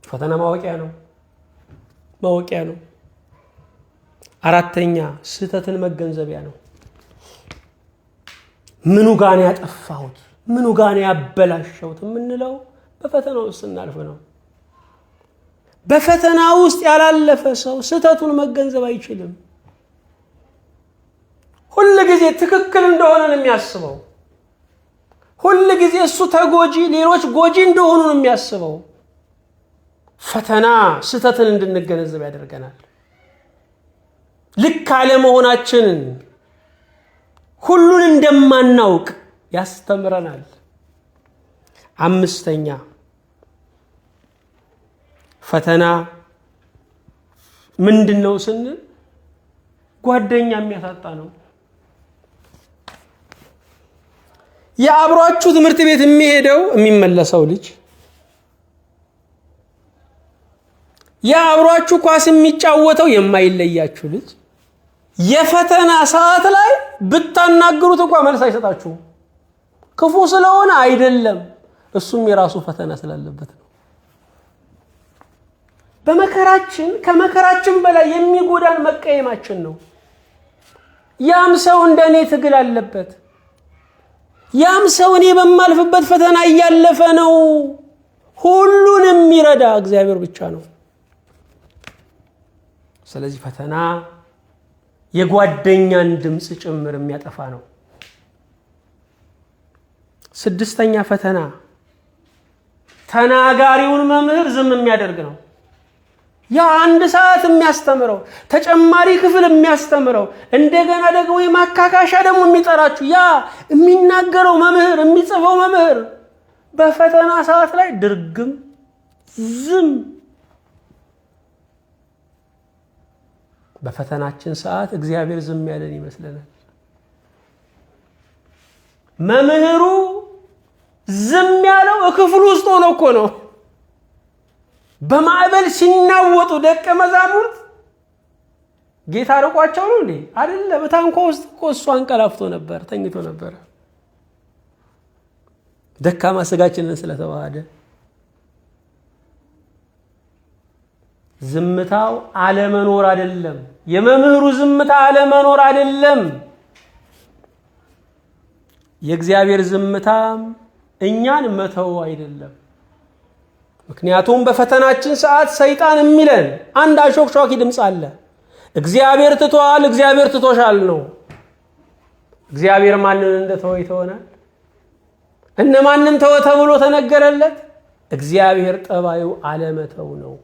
ፈተና ማወቂያ ነው፣ ማወቂያ ነው። አራተኛ ስህተትን መገንዘቢያ ነው። ምኑ ጋር ያጠፋሁት፣ ምኑ ጋር ያበላሸሁት የምንለው በፈተና ውስጥ እናልፍ ነው። በፈተና ውስጥ ያላለፈ ሰው ስህተቱን መገንዘብ አይችልም። ሁል ጊዜ ትክክል እንደሆነ ነው የሚያስበው። ሁል ጊዜ እሱ ተጎጂ፣ ሌሎች ጎጂ እንደሆኑ ነው የሚያስበው። ፈተና ስህተትን እንድንገነዘብ ያደርገናል። ልክ አለመሆናችንን፣ ሁሉን እንደማናውቅ ያስተምረናል። አምስተኛ ፈተና ምንድነው ስንል ጓደኛ የሚያሳጣ ነው። የአብሯችሁ ትምህርት ቤት የሚሄደው የሚመለሰው ልጅ፣ የአብሯችሁ ኳስ የሚጫወተው የማይለያችሁ ልጅ የፈተና ሰዓት ላይ ብታናግሩት እንኳን መልስ አይሰጣችሁም። ክፉ ስለሆነ አይደለም፣ እሱም የራሱ ፈተና ስላለበት ነው። በመከራችን ከመከራችን በላይ የሚጎዳን መቀየማችን ነው። ያም ሰው እንደኔ ትግል አለበት። ያም ሰው እኔ በማልፍበት ፈተና እያለፈ ነው። ሁሉን የሚረዳ እግዚአብሔር ብቻ ነው። ስለዚህ ፈተና የጓደኛን ድምጽ ጭምር የሚያጠፋ ነው። ስድስተኛ ፈተና ተናጋሪውን መምህር ዝም የሚያደርግ ነው። ያ አንድ ሰዓት የሚያስተምረው ተጨማሪ ክፍል የሚያስተምረው እንደገና ደግሞ የማካካሻ ደግሞ የሚጠራችሁ ያ የሚናገረው መምህር የሚጽፈው መምህር በፈተና ሰዓት ላይ ድርግም ዝም። በፈተናችን ሰዓት እግዚአብሔር ዝም ያለን ይመስለናል። መምህሩ ዝም ያለው ክፍሉ ውስጥ ሆኖ እኮ ነው። በማዕበል ሲናወጡ ደቀ መዛሙርት ጌታ ርቋቸው ነው እንዴ? አይደለ። በታንኳ ውስጥ እኮ እሱ አንቀላፍቶ ነበር፣ ተኝቶ ነበር። ደካማ ስጋችንን ስለተዋሃደ ዝምታው አለመኖር አይደለም። የመምህሩ ዝምታ አለመኖር አይደለም። የእግዚአብሔር ዝምታም እኛን መተው አይደለም። ምክንያቱም በፈተናችን ሰዓት ሰይጣን የሚለን አንድ አሾክሿኪ ድምፅ አለ። እግዚአብሔር ትቷል፣ እግዚአብሔር ትቶሻል ነው። እግዚአብሔር ማንን እንደተወ ይተወናል? እነማንን ተወ ተብሎ ተነገረለት? እግዚአብሔር ጠባዩ አለመተው ነው።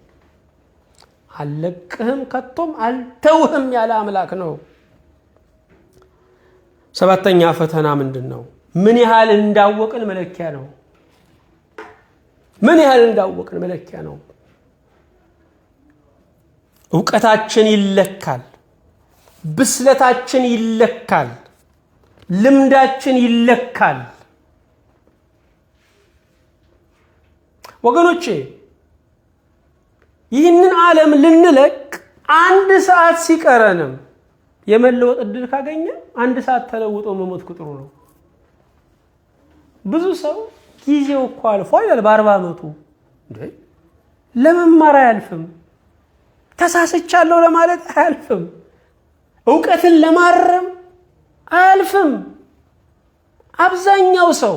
አልለቅህም ከቶም አልተውህም ያለ አምላክ ነው። ሰባተኛ ፈተና ምንድን ነው? ምን ያህል እንዳወቅን መለኪያ ነው። ምን ያህል እንዳወቅን መለኪያ ነው። ዕውቀታችን ይለካል፣ ብስለታችን ይለካል፣ ልምዳችን ይለካል። ወገኖቼ ይህንን ዓለም ልንለቅ አንድ ሰዓት ሲቀረንም የመለወጥ እድል ካገኘ አንድ ሰዓት ተለውጦ መሞት ቁጥሩ ነው። ብዙ ሰው ጊዜው እኮ አልፏል ይላል። በ40 ዓመቱ እንዴ ለመማር አያልፍም። ተሳስቻለሁ ለማለት አያልፍም። ዕውቀትን ለማረም አያልፍም። አብዛኛው ሰው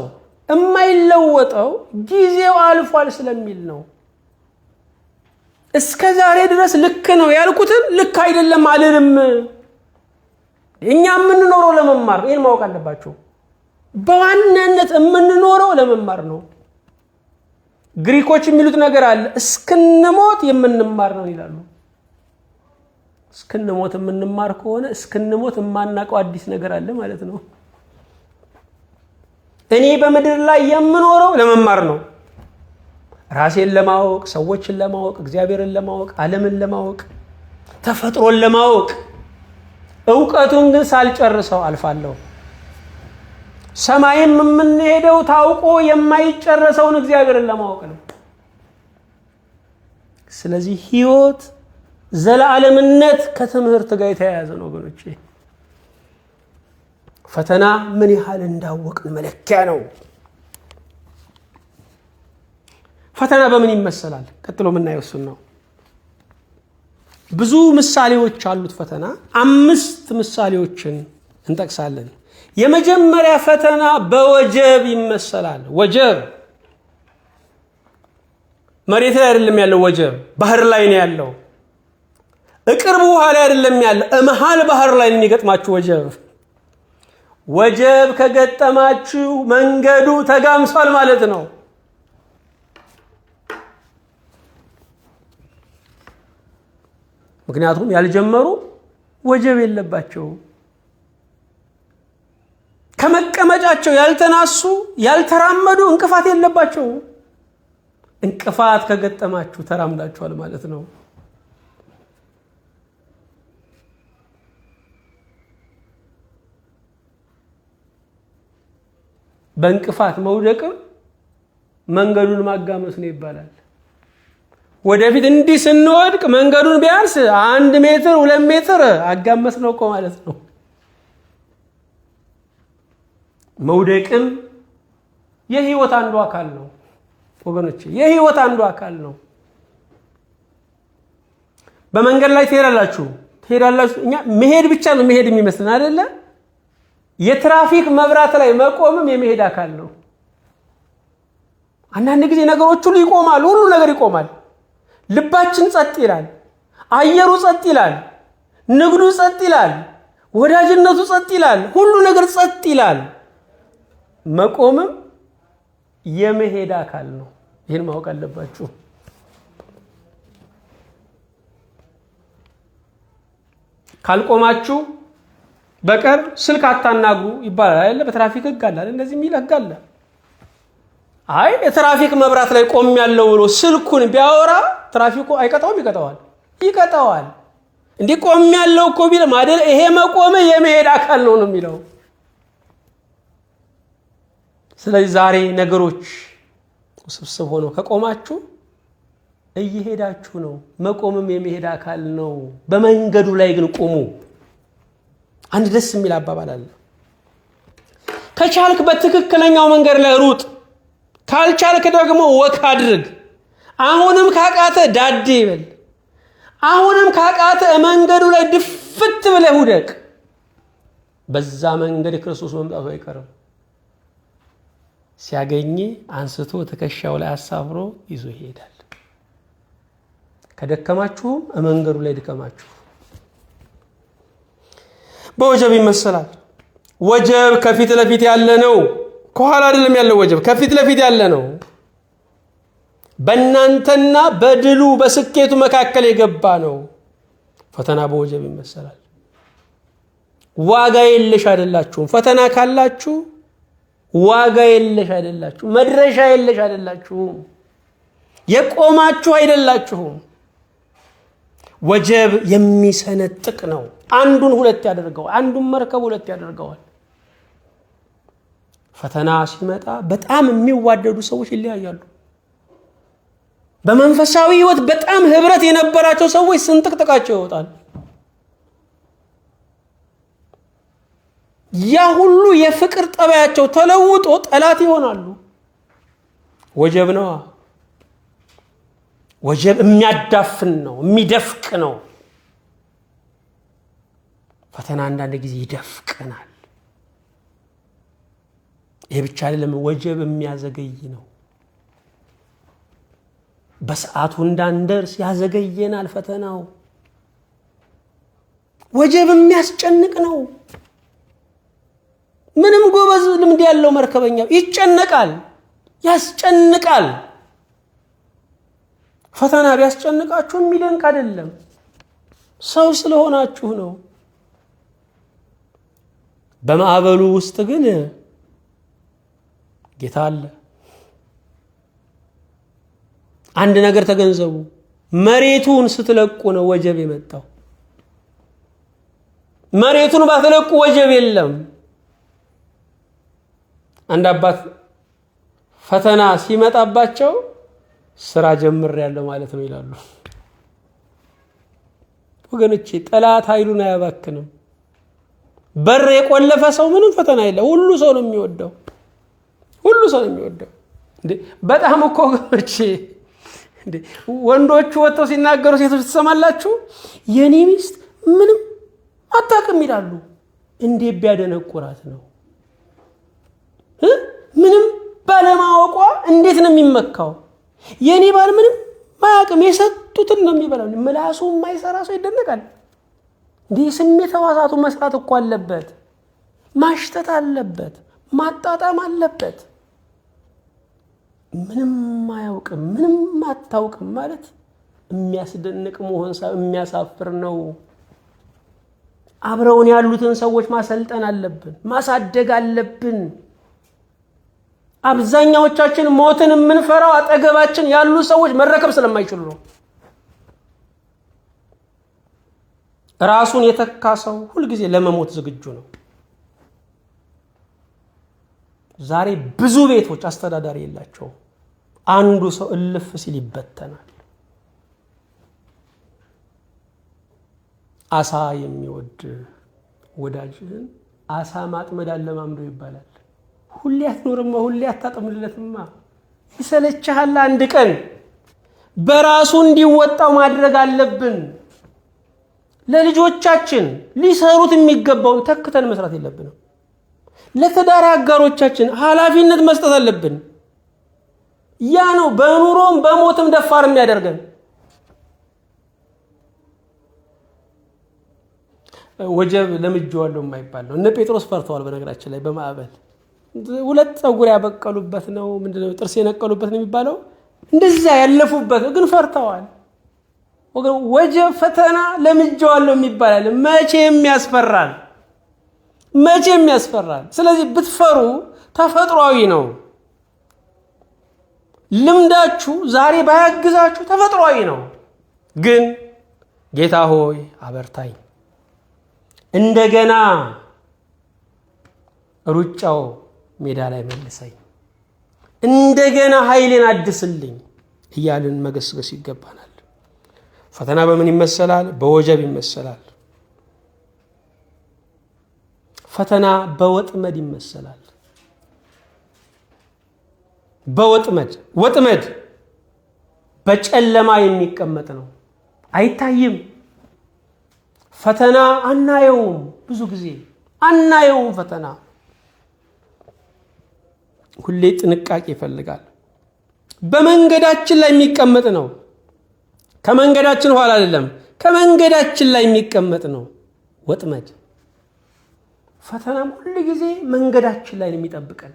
የማይለወጠው ጊዜው አልፏል ስለሚል ነው። እስከ ዛሬ ድረስ ልክ ነው ያልኩትን ልክ አይደለም አልልም። እኛ የምንኖረው ለመማር ነው። ይሄን ማወቅ አለባችሁ። በዋናነት የምንኖረው ለመማር ነው። ግሪኮች የሚሉት ነገር አለ። እስክንሞት የምንማር ነው ይላሉ። እስክንሞት የምንማር ከሆነ እስክንሞት የማናውቀው አዲስ ነገር አለ ማለት ነው። እኔ በምድር ላይ የምኖረው ለመማር ነው። ራሴን ለማወቅ፣ ሰዎችን ለማወቅ፣ እግዚአብሔርን ለማወቅ፣ ዓለምን ለማወቅ፣ ተፈጥሮን ለማወቅ። ዕውቀቱን ግን ሳልጨርሰው አልፋለሁ። ሰማይም የምንሄደው ታውቆ የማይጨረሰውን እግዚአብሔርን ለማወቅ ነው። ስለዚህ ሕይወት ዘላለምነት ከትምህርት ጋር የተያያዘ ነው ወገኖቼ። ፈተና ምን ያህል እንዳወቅን መለኪያ ነው። ፈተና በምን ይመሰላል? ቀጥሎ የምናየው እሱን ነው። ብዙ ምሳሌዎች አሉት ፈተና። 5 ምሳሌዎችን እንጠቅሳለን። የመጀመሪያ ፈተና በወጀብ ይመሰላል። ወጀብ መሬት ላይ አይደለም ያለው። ወጀብ ባህር ላይ ነው ያለው። እቅርብ ውሃ ላይ አይደለም ያለው። መሃል ባህር ላይ ነው የሚገጥማችሁ ወጀብ። ወጀብ ከገጠማችሁ መንገዱ ተጋምሷል ማለት ነው። ምክንያቱም ያልጀመሩ ወጀብ የለባቸው። ከመቀመጫቸው ያልተናሱ ያልተራመዱ እንቅፋት የለባቸው። እንቅፋት ከገጠማችሁ ተራምዳችኋል ማለት ነው። በእንቅፋት መውደቅም መንገዱን ማጋመስ ነው ይባላል። ወደፊት እንዲህ ስንወድቅ መንገዱን ቢያንስ 1 ሜትር 2 ሜትር አጋመስ ነው እኮ ማለት ነው። መውደቅም የህይወት አንዱ አካል ነው። ወገኖች የህይወት አንዱ አካል ነው። በመንገድ ላይ ትሄዳላችሁ። እኛ መሄድ ብቻ ነው መሄድ የሚመስልን አይደለ? የትራፊክ መብራት ላይ መቆምም የመሄድ አካል ነው። አንዳንድ ጊዜ ነገሮች ሁሉ ይቆማሉ። ሁሉ ነገር ይቆማል። ልባችን ጸጥ ይላል። አየሩ ጸጥ ይላል። ንግዱ ጸጥ ይላል። ወዳጅነቱ ጸጥ ይላል። ሁሉ ነገር ጸጥ ይላል። መቆምም የመሄድ አካል ነው። ይህን ማወቅ አለባችሁ። ካልቆማችሁ በቀር ስልክ አታናግሩ ይባላል አይደል? በትራፊክ ህግ አለ አይደል? እንደዚህ የሚል ህግ አለ። አይ የትራፊክ መብራት ላይ ቆም ያለው ብሎ ስልኩን ቢያወራ ትራፊኩ አይቀጣውም? ይቀጣዋል። እንዴ ቆም ያለው እኮ ቢል ማደል ይሄ መቆም የመሄድ አካል ነው የሚለው። ስለዚህ ዛሬ ነገሮች ውስብስብ ሆነው ከቆማችሁ እየሄዳችሁ ነው። መቆምም የመሄድ አካል ነው። በመንገዱ ላይ ግን ቁሙ። አንድ ደስ የሚል አባባል አለ። ከቻልክ በትክክለኛው መንገድ ላይ ሩጥ፣ ካልቻልክ ደግሞ ወክ አድርግ። አሁንም ካቃተ ዳዴ ይበል። አሁንም ካቃተ መንገዱ ላይ ድፍት ብለህ ውደቅ። በዛ መንገድ ክርስቶስ መምጣቱ አይቀርም። ሲያገኝ አንስቶ ትከሻው ላይ አሳፍሮ ይዞ ይሄዳል። ከደከማችሁም መንገዱ ላይ ድከማችሁ። በወጀብ ይመሰላል። ወጀብ ከፊት ለፊት ያለ ነው፣ ከኋላ አይደለም ያለው። ወጀብ ከፊት ለፊት ያለ ነው። በእናንተና በድሉ በስኬቱ መካከል የገባ ነው። ፈተና በወጀብ ይመሰላል። ዋጋ የለሽ አይደላችሁም። ፈተና ካላችሁ ዋጋ የለሽ አይደላችሁም። መድረሻ የለሽ አይደላችሁም። የቆማችሁ አይደላችሁም። ወጀብ የሚሰነጥቅ ነው። አንዱን ሁለት ያደርገዋል። አንዱን መርከብ ሁለት ያደርገዋል። ፈተና ሲመጣ በጣም የሚዋደዱ ሰዎች ይለያያሉ። በመንፈሳዊ ሕይወት በጣም ህብረት የነበራቸው ሰዎች ስንጥቅጥቃቸው ይወጣል። ያ ሁሉ የፍቅር ጠባያቸው ተለውጦ ጠላት ይሆናሉ። ወጀብ ነው። ወጀብ የሚያዳፍን ነው፣ የሚደፍቅ ነው። ፈተና አንዳንድ ጊዜ ይደፍቀናል። ይሄ ብቻ አይደለም፣ ወጀብ የሚያዘገይ ነው። በሰዓቱ እንዳንደርስ ያዘገየናል ፈተናው። ወጀብ የሚያስጨንቅ ነው። ምንም ጎበዝ ልምድ ያለው መርከበኛ ይጨነቃል፣ ያስጨንቃል። ፈተና ቢያስጨንቃችሁ የሚደንቅ አይደለም፣ ሰው ስለሆናችሁ ነው። በማዕበሉ ውስጥ ግን ጌታ አለ። አንድ ነገር ተገንዘቡ፣ መሬቱን ስትለቁ ነው ወጀብ የመጣው። መሬቱን ባትለቁ ወጀብ የለም። አንድ አባት ፈተና ሲመጣባቸው ስራ ጀምሬያለሁ ማለት ነው ይላሉ። ወገኖቼ ጠላት ኃይሉን አያባክንም። በር የቆለፈ ሰው ምንም ፈተና የለ። ሁሉ ሰው ነው የሚወደው። ሁሉ ሰው ነው የሚወደው። እንዴ በጣም እኮ ወገኖቼ እንዴ ወንዶቹ ወጥተው ሲናገሩ ሴቶች ትሰማላችሁ። የኔ ሚስት ምንም አታውቅም ይላሉ። እንዴ ቢያደነቁራት ነው። ምንም ባለማወቋ እንዴት ነው የሚመካው? የኔ ባል ምንም ማያውቅም የሰጡትን ነው የሚበላው። ምላሱ የማይሰራ ሰው ይደነቃል። እንዴ ስሜት ሕዋሳቱ መስራት እኮ አለበት፣ ማሽተት አለበት፣ ማጣጣም አለበት። ምንም አያውቅም፣ ምንም አታውቅም ማለት የሚያስደንቅ መሆን የሚያሳፍር ነው። አብረውን ያሉትን ሰዎች ማሰልጠን አለብን፣ ማሳደግ አለብን። አብዛኛዎቻችን ሞትን የምንፈራው አጠገባችን ያሉ ሰዎች መረከብ ስለማይችሉ ነው። ራሱን የተካ ሰው ሁልጊዜ ለመሞት ዝግጁ ነው። ዛሬ ብዙ ቤቶች አስተዳዳሪ የላቸውም። አንዱ ሰው እልፍ ሲል ይበተናል። አሳ የሚወድ ወዳጅህን አሳ ማጥመድ አለማምዶ ይባላል። ሁሌ አትኖርማ፣ ሁሌ አታጠምድለትማ። ይሰለችሃል። አንድ ቀን በራሱ እንዲወጣው ማድረግ አለብን። ለልጆቻችን ሊሰሩት የሚገባውን ተክተን መስራት የለብንም። ለትዳር አጋሮቻችን ኃላፊነት መስጠት አለብን። ያ ነው በኑሮም በሞትም ደፋር የሚያደርገን። ወጀብ ለምጄዋለሁ የማይባል ነው። እነ ጴጥሮስ ፈርተዋል። በነገራችን ላይ በማዕበል ሁለት ፀጉር ያበቀሉበት ነው ምንድነው ጥርስ የነቀሉበት ነው የሚባለው፣ እንደዛ ያለፉበት ግን ፈርተዋል። ወገን ወጀብ ፈተና ለምጄዋለሁ የሚባል መቼም ያስፈራል፣ መቼም ያስፈራል። ስለዚህ ብትፈሩ ተፈጥሯዊ ነው። ልምዳችሁ ዛሬ ባያግዛችሁ ተፈጥሯዊ ነው። ግን ጌታ ሆይ አበርታኝ፣ እንደገና ሩጫው ሜዳ ላይ መልሰኝ፣ እንደገና ኃይሌን አድስልኝ እያልን መገስገስ ይገባናል። ፈተና በምን ይመሰላል? በወጀብ ይመሰላል። ፈተና በወጥመድ ይመሰላል። በወጥመድ ወጥመድ በጨለማ የሚቀመጥ ነው፣ አይታይም። ፈተና አናየውም፣ ብዙ ጊዜ አናየውም። ፈተና ሁሌ ጥንቃቄ ይፈልጋል። በመንገዳችን ላይ የሚቀመጥ ነው። ከመንገዳችን ኋላ አይደለም፣ ከመንገዳችን ላይ የሚቀመጥ ነው ወጥመድ። ፈተናም ሁሉ ጊዜ መንገዳችን ላይ ነው የሚጠብቀን።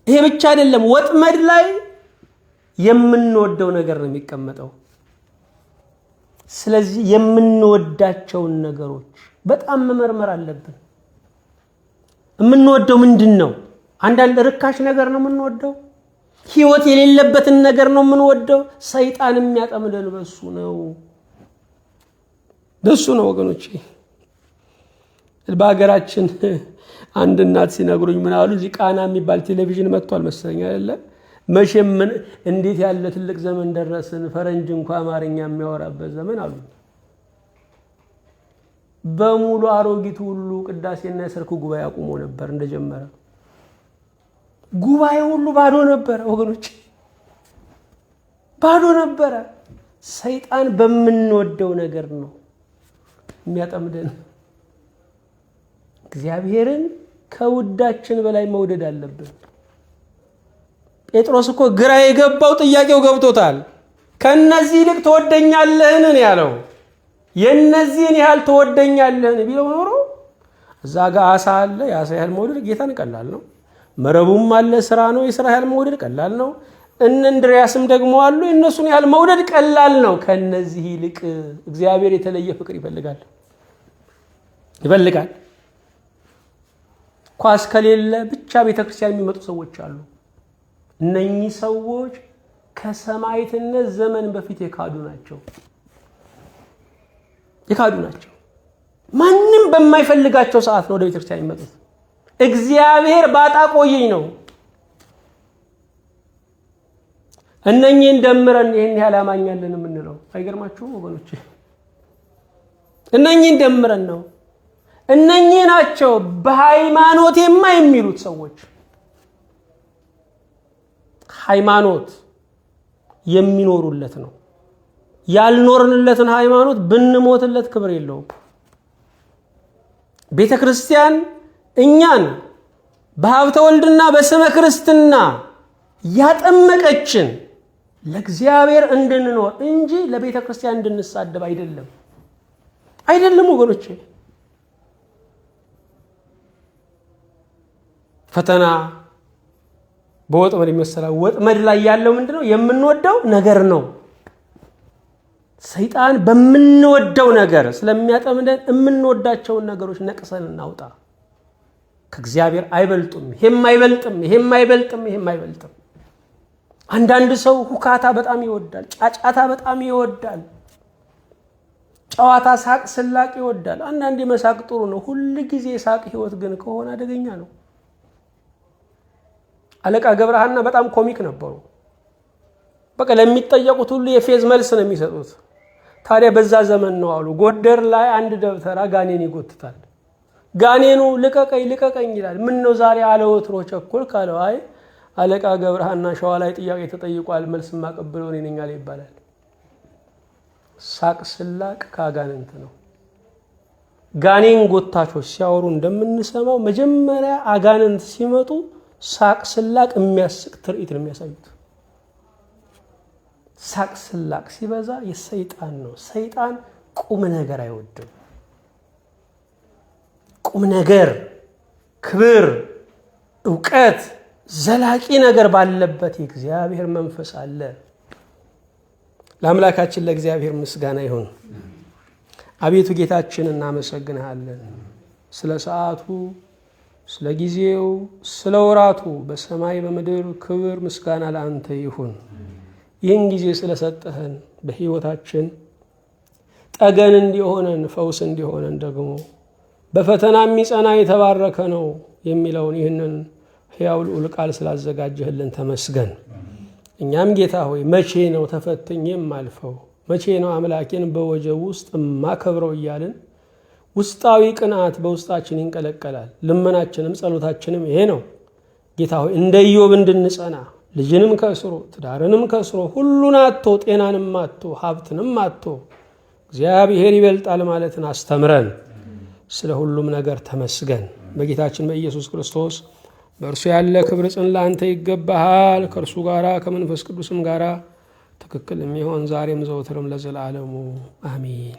ይሄ ብቻ አይደለም፣ ወጥመድ ላይ የምንወደው ነገር ነው የሚቀመጠው። ስለዚህ የምንወዳቸውን ነገሮች በጣም መመርመር አለብን። የምንወደው ምንድን ነው? አንዳንድ ርካሽ ነገር ነው የምንወደው። ህይወት የሌለበትን ነገር ነው የምንወደው። ሰይጣን የሚያጠምደን በሱ ነው ወገኖቼ። በሀገራችን አንድ እናት ሲነግሩኝ ምን አሉ፣ እዚህ ቃና የሚባል ቴሌቪዥን መጥቷል መሰለኝ አይደለ? መቼም እንዴት ያለ ትልቅ ዘመን ደረስን፣ ፈረንጅ እንኳ አማርኛ የሚያወራበት ዘመን አሉ። በሙሉ አሮጊቱ ሁሉ ቅዳሴና የሰርክ ጉባኤ አቁሞ ነበር እንደጀመረ። ጉባኤ ሁሉ ባዶ ነበረ ወገኖች፣ ባዶ ነበረ። ሰይጣን በምንወደው ነገር ነው የሚያጠምደን። እግዚአብሔርን ከውዳችን በላይ መውደድ አለብን። ጴጥሮስ እኮ ግራ የገባው ጥያቄው ገብቶታል። ከነዚህ ይልቅ ትወደኛለህን ያለው፣ የነዚህን ያህል ትወደኛለህን ቢለው ኖሮ እዛ ጋር አሳ አለ፣ የአሳ ያህል መውደድ ጌታን ቀላል ነው። መረቡም አለ፣ ስራ ነው፣ የስራ ያህል መውደድ ቀላል ነው። እነ እንድርያስም ደግሞ አሉ፣ የእነሱን ያህል መውደድ ቀላል ነው። ከነዚህ ይልቅ እግዚአብሔር የተለየ ፍቅር ይፈልጋል። ኳስ ከሌለ ብቻ ቤተክርስቲያን የሚመጡ ሰዎች አሉ። እነኚህ ሰዎች ከሰማዕትነት ዘመን በፊት የካዱ ናቸው። ማንም በማይፈልጋቸው ሰዓት ነው ወደ ቤተክርስቲያን የሚመጡት። እግዚአብሔር ባጣ ቆየኝ ነው። እነኚህን ደምረን ይሄን ያህል አማኛለን የምንለው አይገርማችሁም ወገኖች? እነኚህን ደምረን ነው። እነኚህ ናቸው በሃይማኖቴማ የሚሉት ሰዎች። ሃይማኖት የሚኖሩለት ነው። ያልኖርንለትን ሃይማኖት ብንሞትለት ክብር የለውም። ቤተ ክርስቲያን እኛን በሀብተ ወልድና በስመ ክርስትና ያጠመቀችን ለእግዚአብሔር እንድንኖር እንጂ ለቤተ ክርስቲያን እንድንሳደብ አይደለም ወገኖቼ። ፈተና በወጥመድ ይመሰላል። ወጥመድ ላይ ያለው ምንድነው? የምንወደው ነገር ነው። ሰይጣን በምንወደው ነገር ስለሚያጠምደን የምንወዳቸውን ነገሮች ነቅሰን እናውጣ። ከእግዚአብሔር አይበልጡም፣ ይሄም አይበልጥም። አንዳንድ ሰው ሁካታ በጣም ይወዳል፣ ጫጫታ በጣም ይወዳል፣ ጨዋታ፣ ሳቅ፣ ስላቅ ይወዳል። አንዳንዴ መሳቅ ጥሩ ነው። ሁሉ ጊዜ ሳቅ ህይወት ግን ከሆነ አደገኛ ነው። አለቃ ገብረሃና በጣም ኮሚክ ነበሩ። በቃ ለሚጠየቁት ሁሉ የፌዝ መልስ ነው የሚሰጡት። ታዲያ በዛ ዘመን ነው አሉ ጎደር ላይ አንድ ደብተራ ጋኔን ይጎትታል። ጋኔኑ ልቀቀኝ ይላል። ምን ነው ዛሬ አለ ወትሮ ቸኮል ካለው፣ አይ አለቃ ገብረሃና ሸዋ ላይ ጥያቄ ተጠይቋል። መልስ ማቀብለው እኔ ነኝ አለ ይባላል። ሳቅ ስላቅ ከአጋንንት ነው። ጋኔን ጎታቾች ሲያወሩ እንደምንሰማው መጀመሪያ አጋንንት ሲመጡ ሳቅ ስላቅ የሚያስቅ ትርኢት ነው የሚያሳዩት። ሳቅ ስላቅ ሲበዛ የሰይጣን ነው። ሰይጣን ቁም ነገር አይወድም። ቁም ነገር፣ ክብር፣ ዕውቀት፣ ዘላቂ ነገር ባለበት የእግዚአብሔር መንፈስ አለ። ለአምላካችን ለእግዚአብሔር ምስጋና ይሁን። አቤቱ ጌታችን እናመሰግንሃለን ስለ ሰዓቱ፣ ስለ ጊዜው፣ ስለ ወራቱ በሰማይ በምድር ክብር ምስጋና ለአንተ ይሁን። ይህን ጊዜ ስለሰጠህን በሕይወታችን ጠገን እንዲሆነን ፈውስ እንዲሆነን ደግሞ በፈተና የሚጸና የተባረከ ነው የሚለውን ይህንን ሕያው ልዑል ቃል ስላዘጋጀህልን ተመስገን። እኛም ጌታ ሆይ መቼ ነው ተፈትኜ የማልፈው? መቼ ነው አምላኬን በወጀብ ውስጥ የማከብረው እያልን ውስጣዊ ቅንዓት በውስጣችን ይንቀለቀላል። ልመናችንም ጸሎታችንም ይሄ ነው። ጌታ ሆይ እንደ ኢዮብ እንድንጸና ልጅንም ከስሮ ትዳርንም ከስሮ ሁሉን አጥቶ ጤናንም አጥቶ ሀብትንም አጥቶ እግዚአብሔር ይበልጣል ማለትን አስተምረን። ስለ ሁሉም ነገር ተመስገን። በጌታችን በኢየሱስ ክርስቶስ በእርሱ ያለ ክብር ጽን ለአንተ ይገባሃል። ከእርሱ ጋራ ከመንፈስ ቅዱስም ጋራ ትክክል የሚሆን ዛሬም ዘወትርም ለዘላለሙ አሚን።